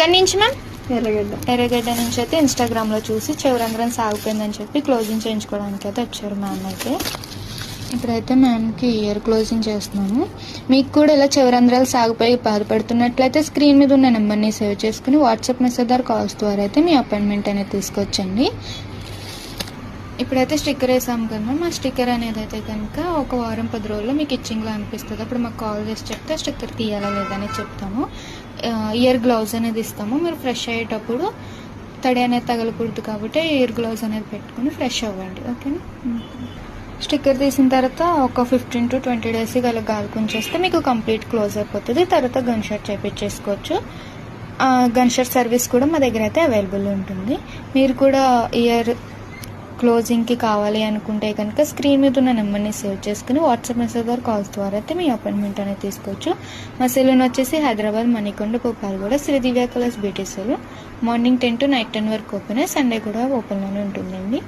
ఎక్కడి నుంచి మ్యామ్? ఎర్రగడ్డ నుంచి అయితే ఇన్స్టాగ్రామ్లో చూసి చెవురంధ్రం సాగిపోయిందని చెప్పి క్లోజింగ్ చేయించుకోవడానికి అయితే వచ్చారు మ్యామ్. అయితే ఇప్పుడైతే మ్యామ్కి ఇయర్ క్లోజింగ్ చేస్తున్నాము. మీకు కూడా ఇలా చెవురంధ్రాలు సాగిపోయి బాధపడుతున్నట్లయితే స్క్రీన్ మీద ఉన్న నెంబర్ని సేవ్ చేసుకుని వాట్సాప్ మెసేజ్ ద్వారా కాల్స్ ద్వారా అయితే మీ అపాయింట్మెంట్ అనేది తీసుకొచ్చండి. ఇప్పుడైతే స్టిక్కర్ వేసాము కదా, మా స్టిక్కర్ అనేది అయితే కనుక ఒక వారం 10 రోజుల్లో మీకు ఇచ్చింగ్లో అనిపిస్తుంది. అప్పుడు మాకు కాల్ చేసి చెప్తే స్టిక్కర్ తీయాలా లేదా అనేది చెప్తాము. ఇయర్ గ్లౌజ్ అనేది ఇస్తాము. మీరు ఫ్రెష్ అయ్యేటప్పుడు తడి అనేది తగలకూడదు కాబట్టి ఇయర్ గ్లౌజ్ అనేది పెట్టుకుని ఫ్రెష్ అవ్వండి. ఓకేనా? స్టిక్కర్ తీసిన తర్వాత ఒక 15 to 20 days అలా గాలుకుంచేస్తే మీకు కంప్లీట్ క్లోజ్ అయిపోతుంది. తర్వాత గన్ షాట్ చేయించేసుకోవచ్చు. గన్ షాట్ సర్వీస్ కూడా మా దగ్గర అయితే అవైలబుల్ ఉంటుంది. మీరు కూడా ఇయర్ క్లోజింగ్కి కావాలి అనుకుంటే కనుక స్క్రీన్ మీద ఉన్న నెంబర్ని సేవ్ చేసుకుని వాట్సాప్ మెసేజ్ ద్వారా కాల్స్ ద్వారా అయితే మీ అపాయింట్మెంట్ అనేది తీసుకోవచ్చు. మా సెలూన్ వచ్చేసి Hyderabad, Manikonda, Bhopalguda, Sri Divya Colours Beauty Salon. Morning 10 to night 10 వరకు ఓపెన్. సండే కూడా ఓపెన్లోనే ఉంటుందండి.